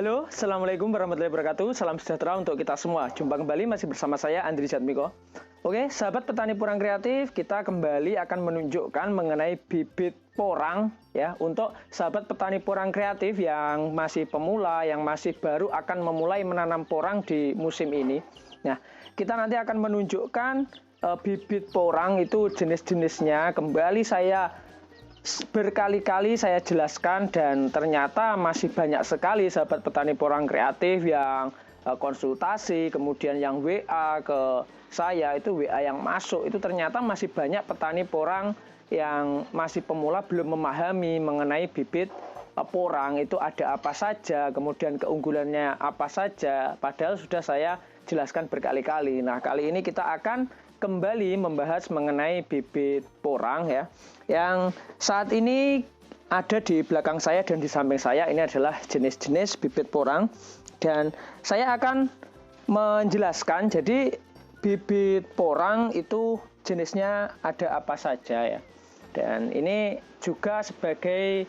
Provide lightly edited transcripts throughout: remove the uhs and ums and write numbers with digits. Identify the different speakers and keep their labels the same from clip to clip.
Speaker 1: Halo, Assalamualaikum warahmatullahi wabarakatuh. Salam sejahtera untuk kita semua. Jumpa kembali masih bersama saya, Andri Jatmiko. Oke, sahabat petani porang kreatif, kita kembali akan menunjukkan mengenai bibit porang ya untuk sahabat petani porang kreatif yang masih pemula, yang masih baru akan memulai menanam porang di musim ini. Nah, kita nanti akan menunjukkan bibit porang itu jenis-jenisnya. Kembali saya berkali-kali saya jelaskan dan ternyata masih banyak sekali sahabat petani porang kreatif yang konsultasi, kemudian yang WA ke saya, itu WA yang masuk, itu ternyata masih banyak petani porang yang masih pemula belum memahami mengenai bibit porang itu ada apa saja, kemudian keunggulannya apa saja, padahal sudah saya jelaskan berkali-kali. Nah, kali ini kita akan kembali membahas mengenai bibit porang ya, yang saat ini ada di belakang saya dan di samping saya. Ini adalah jenis-jenis bibit porang dan saya akan menjelaskan. Jadi bibit porang itu jenisnya ada apa saja ya, dan ini juga sebagai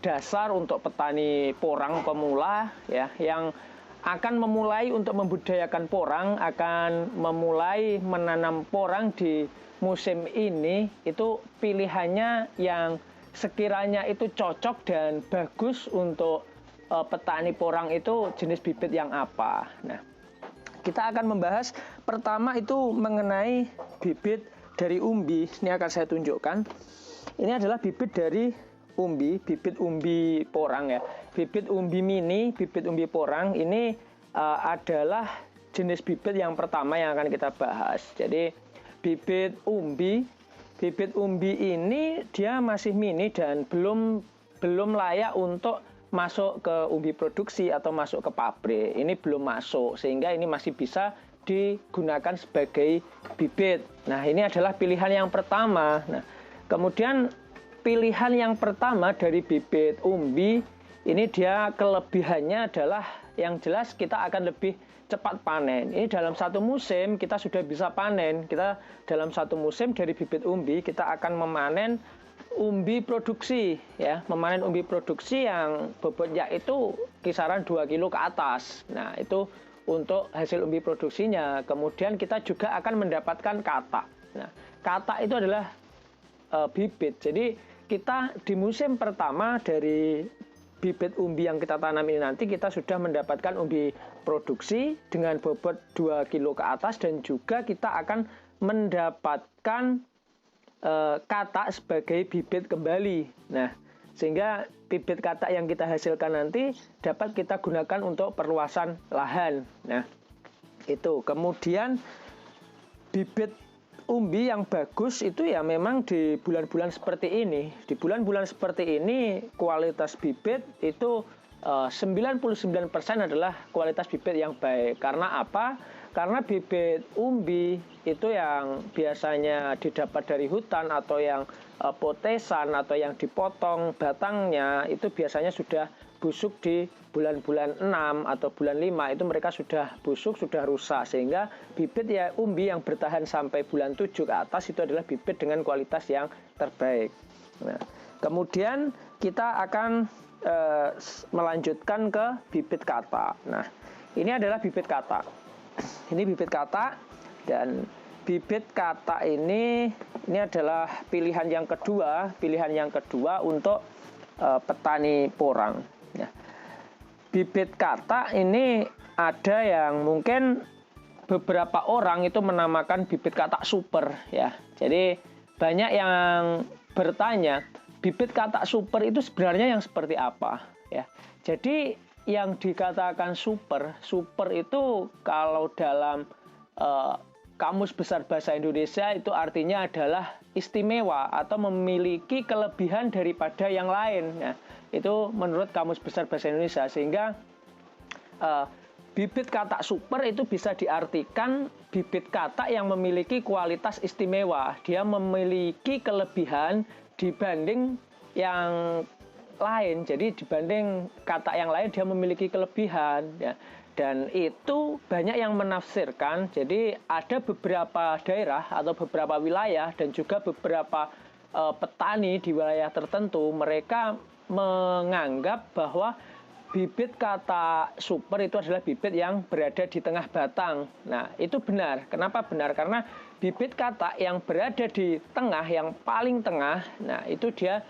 Speaker 1: dasar untuk petani porang pemula ya, yang akan memulai untuk membudidayakan porang, akan memulai menanam porang di musim ini. Itu pilihannya yang sekiranya itu cocok dan bagus untuk petani porang itu jenis bibit yang apa. Nah, kita akan membahas pertama itu mengenai bibit dari umbi. Ini akan saya tunjukkan. Ini adalah bibit dari umbi, bibit umbi porang ya. Bibit umbi mini, bibit umbi porang ini adalah jenis bibit yang pertama yang akan kita bahas. Jadi bibit umbi ini dia masih mini dan belum layak untuk masuk ke umbi produksi atau masuk ke pabrik. Ini belum masuk, sehingga ini masih bisa digunakan sebagai bibit. Nah, ini adalah pilihan yang pertama. Nah, kemudian pilihan yang pertama dari bibit umbi ini, dia kelebihannya adalah yang jelas kita akan lebih cepat panen. Ini dalam satu musim kita sudah bisa panen. Kita dalam satu musim dari bibit umbi kita akan memanen umbi produksi ya, memanen umbi produksi yang bobotnya itu kisaran 2 kilo ke atas. Nah, itu untuk hasil umbi produksinya. Kemudian kita juga akan mendapatkan katak. Nah, katak itu adalah bibit. Jadi kita di musim pertama dari bibit umbi yang kita tanam ini nanti kita sudah mendapatkan umbi produksi dengan bobot 2 kilo ke atas, dan juga kita akan mendapatkan katak sebagai bibit kembali. Nah, sehingga bibit katak yang kita hasilkan nanti dapat kita gunakan untuk perluasan lahan. Nah, itu. Kemudian bibit umbi yang bagus itu ya memang di bulan-bulan seperti ini. Di bulan-bulan seperti ini kualitas bibit itu 99% adalah kualitas bibit yang baik. Karena apa? Karena bibit umbi itu yang biasanya didapat dari hutan atau yang potesan atau yang dipotong batangnya itu biasanya sudah busuk di bulan-bulan 6 atau bulan 5, itu mereka sudah busuk, sudah rusak, sehingga bibit ya umbi yang bertahan sampai bulan 7 ke atas itu adalah bibit dengan kualitas yang terbaik. Nah, kemudian kita akan melanjutkan ke bibit katak. Nah, ini adalah bibit katak. Ini bibit katak, dan bibit katak ini adalah pilihan yang kedua untuk petani porang. Nah, bibit katak ini ada yang mungkin beberapa orang itu menamakan bibit katak super ya. Jadi banyak yang bertanya, bibit katak super itu sebenarnya yang seperti apa ya. Jadi yang dikatakan super itu kalau dalam Kamus Besar Bahasa Indonesia itu artinya adalah istimewa atau memiliki kelebihan daripada yang lain. Nah, itu menurut Kamus Besar Bahasa Indonesia, sehingga bibit katak super itu bisa diartikan bibit katak yang memiliki kualitas istimewa. Dia memiliki kelebihan dibanding yang lain. Jadi dibanding katak yang lain dia memiliki kelebihan ya. Dan itu banyak yang menafsirkan. Jadi ada beberapa daerah atau beberapa wilayah dan juga beberapa petani di wilayah tertentu, mereka menganggap bahwa bibit kata super itu adalah bibit yang berada di tengah batang. Nah, itu benar. Kenapa benar? Karena bibit kata yang berada di tengah, yang paling tengah, nah itu dia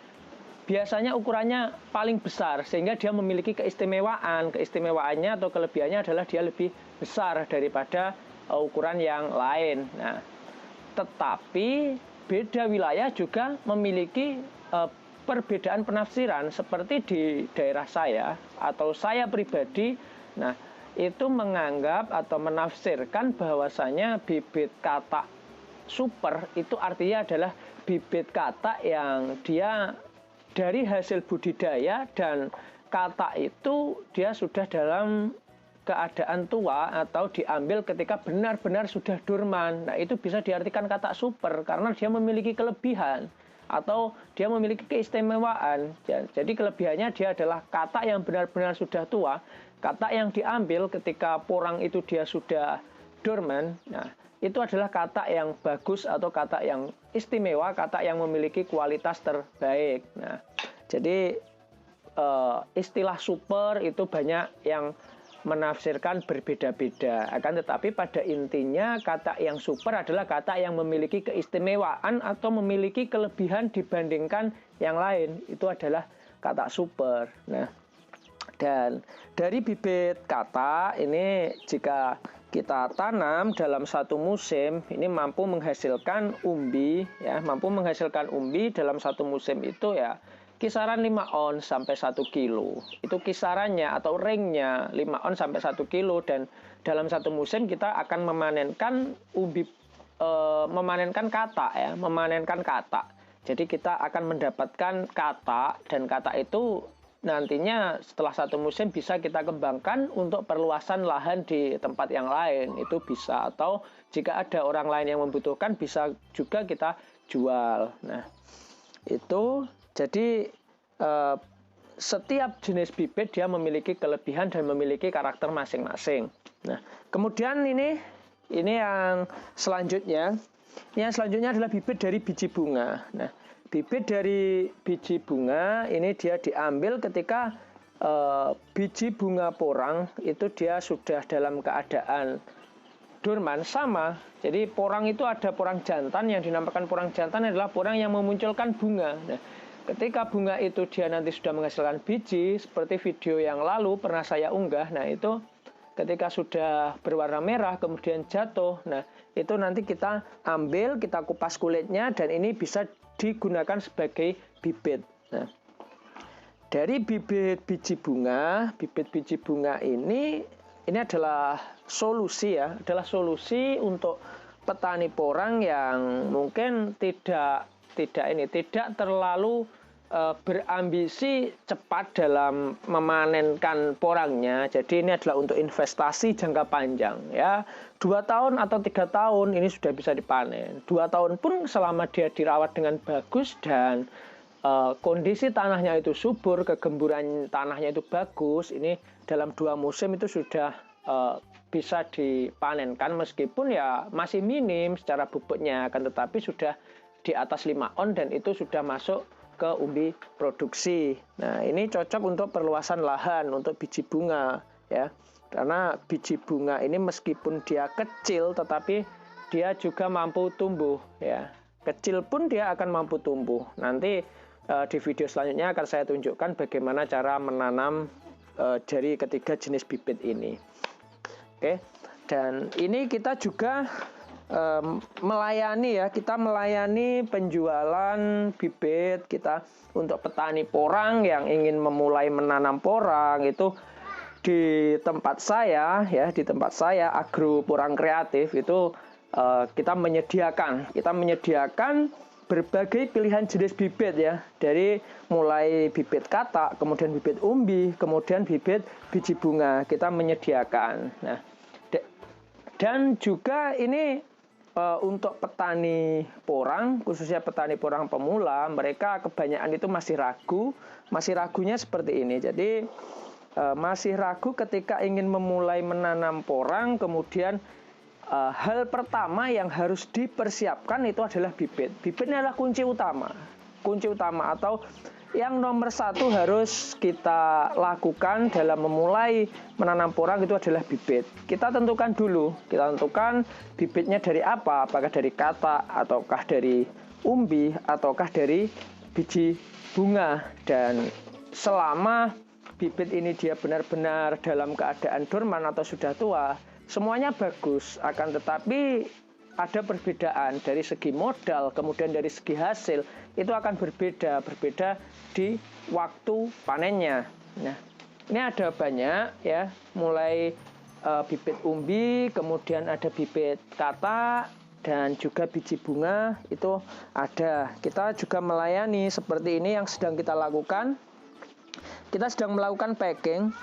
Speaker 1: biasanya ukurannya paling besar, sehingga dia memiliki keistimewaan. Keistimewaannya atau kelebihannya adalah dia lebih besar daripada ukuran yang lain. Nah, tetapi beda wilayah juga memiliki perbedaan penafsiran, seperti di daerah saya atau saya pribadi. Nah, itu menganggap atau menafsirkan bahwasanya bibit kata super itu artinya adalah bibit kata yang dia dari hasil budidaya, dan kata itu dia sudah dalam keadaan tua atau diambil ketika benar-benar sudah dorman. Nah, itu bisa diartikan kata super karena dia memiliki kelebihan atau dia memiliki keistimewaan. Jadi kelebihannya dia adalah kata yang benar-benar sudah tua, kata yang diambil ketika porang itu dia sudah dorman. Nah, itu adalah kata yang bagus atau kata yang istimewa, kata yang memiliki kualitas terbaik. Nah, jadi istilah super itu banyak yang menafsirkan berbeda-beda. Akan tetapi pada intinya kata yang super adalah kata yang memiliki keistimewaan atau memiliki kelebihan dibandingkan yang lain. Itu adalah kata super. Nah, dan dari bibit kata ini jika kita tanam dalam satu musim, ini mampu menghasilkan umbi, ya, mampu menghasilkan umbi dalam satu musim itu ya kisaran 5 ons sampai 1 kilo. Itu kisarannya atau ringnya 5 ons sampai 1 kilo, dan dalam satu musim kita akan memanenkan umbi, memanenkan kata, ya, memanenkan kata. Jadi kita akan mendapatkan kata, dan kata itu nantinya setelah satu musim bisa kita kembangkan untuk perluasan lahan di tempat yang lain, itu bisa. Atau jika ada orang lain yang membutuhkan bisa juga kita jual. Nah, itu jadi setiap jenis bibit dia memiliki kelebihan dan memiliki karakter masing-masing. Nah, kemudian ini yang selanjutnya. Yang selanjutnya adalah bibit dari biji bunga. Nah, bibit dari biji bunga ini dia diambil ketika biji bunga porang itu dia sudah dalam keadaan dorman sama. Jadi porang itu ada porang jantan, yang dinamakan porang jantan adalah porang yang memunculkan bunga. Nah, ketika bunga itu dia nanti sudah menghasilkan biji, seperti video yang lalu pernah saya unggah. Nah, itu ketika sudah berwarna merah kemudian jatuh. Nah, itu nanti kita ambil, kita kupas kulitnya, dan ini bisa digunakan sebagai bibit. Nah, dari bibit biji bunga ini adalah solusi, ya, adalah solusi untuk petani porang yang mungkin tidak terlalu berambisi cepat dalam memanenkan porangnya. Jadi ini adalah untuk investasi jangka panjang, ya, 2 tahun atau 3 tahun ini sudah bisa dipanen. 2 tahun pun selama dia dirawat dengan bagus dan kondisi tanahnya itu subur, kegemburan tanahnya itu bagus, ini dalam 2 musim itu sudah bisa dipanenkan, meskipun ya masih minim secara bobotnya, akan tetapi sudah di atas 5 on dan itu sudah masuk ke umbi produksi. Nah, ini cocok untuk perluasan lahan untuk biji bunga, ya. Karena biji bunga ini meskipun dia kecil tetapi dia juga mampu tumbuh, ya. Kecil pun dia akan mampu tumbuh. Nanti di video selanjutnya akan saya tunjukkan bagaimana cara menanam dari ketiga jenis bibit ini. Oke. Dan ini kita juga melayani, ya, kita melayani penjualan bibit kita untuk petani porang yang ingin memulai menanam porang. Itu di tempat saya, ya, di tempat saya Agro Porang Kreatif itu kita menyediakan berbagai pilihan jenis bibit, ya, dari mulai bibit kata, kemudian bibit umbi, kemudian bibit biji bunga kita menyediakan. Nah, dan juga ini untuk petani porang, khususnya petani porang pemula, mereka kebanyakan itu masih ragu. Masih ragunya seperti ini. Jadi masih ragu ketika ingin memulai menanam porang. Kemudian hal pertama yang harus dipersiapkan itu adalah bibit. Bibitnya adalah kunci utama. Kunci utama atau yang nomor satu harus kita lakukan dalam memulai menanam porang itu adalah bibit. Kita tentukan dulu, kita tentukan bibitnya dari apa, apakah dari katak, ataukah dari umbi, ataukah dari biji bunga. Dan selama bibit ini dia benar-benar dalam keadaan dorman atau sudah tua, semuanya bagus, akan tetapi ada perbedaan dari segi modal, kemudian dari segi hasil, itu akan berbeda di waktu panennya. Nah, ini ada banyak ya, mulai bibit umbi, kemudian ada bibit katak, dan juga biji bunga itu ada. Kita juga melayani seperti ini yang sedang kita lakukan. Kita sedang melakukan packing,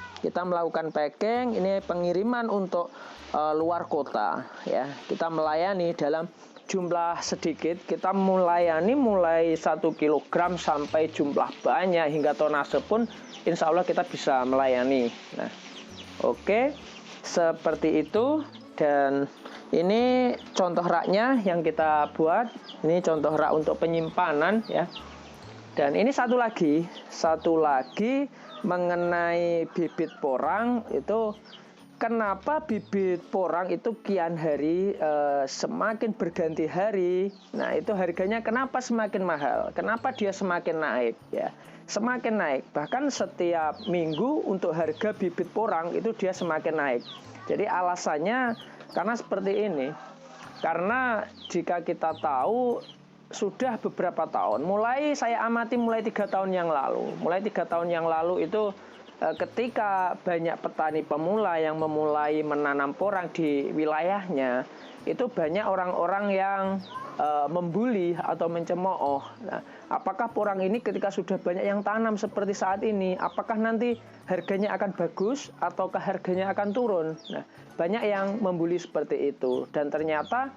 Speaker 1: ini pengiriman untuk luar kota ya. Kita melayani dalam jumlah sedikit, kita melayani mulai 1 kilogram sampai jumlah banyak hingga tonase pun insya Allah kita bisa melayani. Nah, oke, seperti itu. Dan ini contoh raknya yang kita buat, ini contoh rak untuk penyimpanan ya. Dan ini satu lagi mengenai bibit porang itu, kenapa bibit porang itu kian hari semakin berganti hari. Nah, itu harganya kenapa semakin mahal? Kenapa dia semakin naik ya? Semakin naik. Bahkan setiap minggu untuk harga bibit porang itu dia semakin naik. Jadi alasannya karena seperti ini. Karena jika kita tahu sudah beberapa tahun, saya amati mulai 3 tahun yang lalu. Mulai 3 tahun yang lalu itu ketika banyak petani pemula yang memulai menanam porang di wilayahnya, itu banyak orang-orang yang membuli atau mencemooh. Nah, apakah porang ini ketika sudah banyak yang tanam seperti saat ini, apakah nanti harganya akan bagus ataukah harganya akan turun? Nah, banyak yang membuli seperti itu. Dan ternyata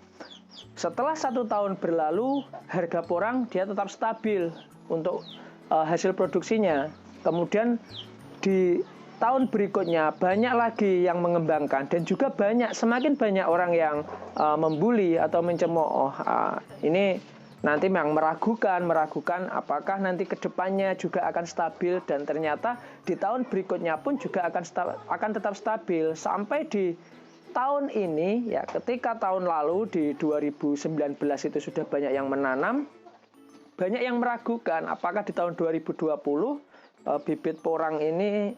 Speaker 1: setelah 1 tahun berlalu, harga porang dia tetap stabil untuk hasil produksinya. Kemudian di tahun berikutnya banyak lagi yang mengembangkan, dan juga semakin banyak orang yang membuli atau mencemooh. Ini nanti memang meragukan apakah nanti kedepannya juga akan stabil, dan ternyata di tahun berikutnya pun juga akan tetap stabil sampai di tahun ini ya. Ketika tahun lalu di 2019 itu sudah banyak yang menanam, banyak yang meragukan apakah di tahun 2020 bibit porang ini,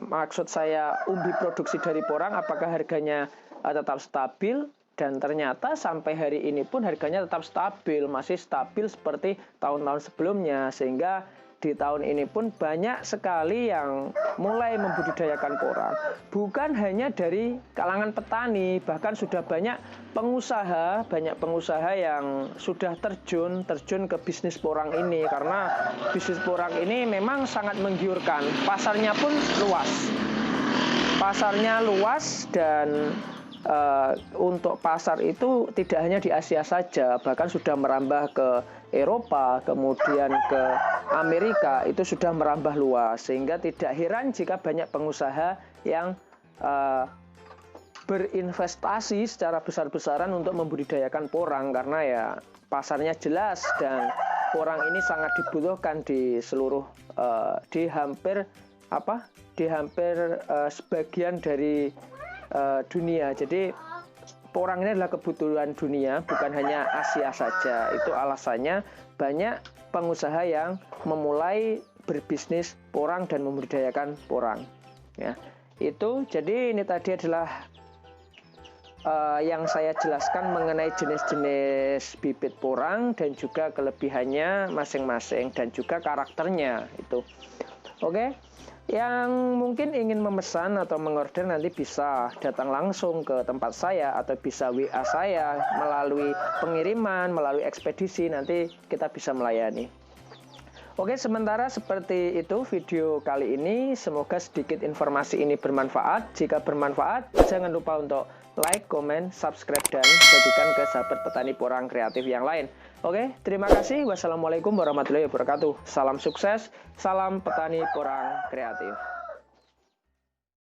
Speaker 1: maksud saya umbi produksi dari porang, apakah harganya tetap stabil. Dan ternyata sampai hari ini pun harganya tetap stabil, masih stabil seperti tahun-tahun sebelumnya. Sehingga di tahun ini pun banyak sekali yang mulai membudidayakan porang. Bukan hanya dari kalangan petani, bahkan sudah banyak pengusaha yang sudah terjun ke bisnis porang ini. Karena bisnis porang ini memang sangat menggiurkan. Pasarnya pun luas, dan untuk pasar itu tidak hanya di Asia saja, bahkan sudah merambah ke Eropa, kemudian ke Amerika, itu sudah merambah luas. Sehingga tidak heran jika banyak pengusaha yang berinvestasi secara besar-besaran untuk membudidayakan porang, karena ya pasarnya jelas dan porang ini sangat dibutuhkan di seluruh di hampir sebagian dari dunia. Jadi porang ini adalah kebutuhan dunia, bukan hanya Asia saja. Itu alasannya banyak pengusaha yang memulai berbisnis porang dan membudidayakan porang ya. Itu jadi ini tadi adalah yang saya jelaskan mengenai jenis-jenis bibit porang dan juga kelebihannya masing-masing dan juga karakternya itu. Oke. Yang mungkin ingin memesan atau mengorder nanti bisa datang langsung ke tempat saya atau bisa WA saya melalui pengiriman, melalui ekspedisi, nanti kita bisa melayani. Oke, sementara seperti itu video kali ini. Semoga sedikit informasi ini bermanfaat. Jika bermanfaat, jangan lupa untuk like, comment, subscribe, dan bagikan ke sahabat petani porang kreatif yang lain. Oke, terima kasih. Wassalamualaikum warahmatullahi wabarakatuh. Salam sukses, salam petani porang kreatif.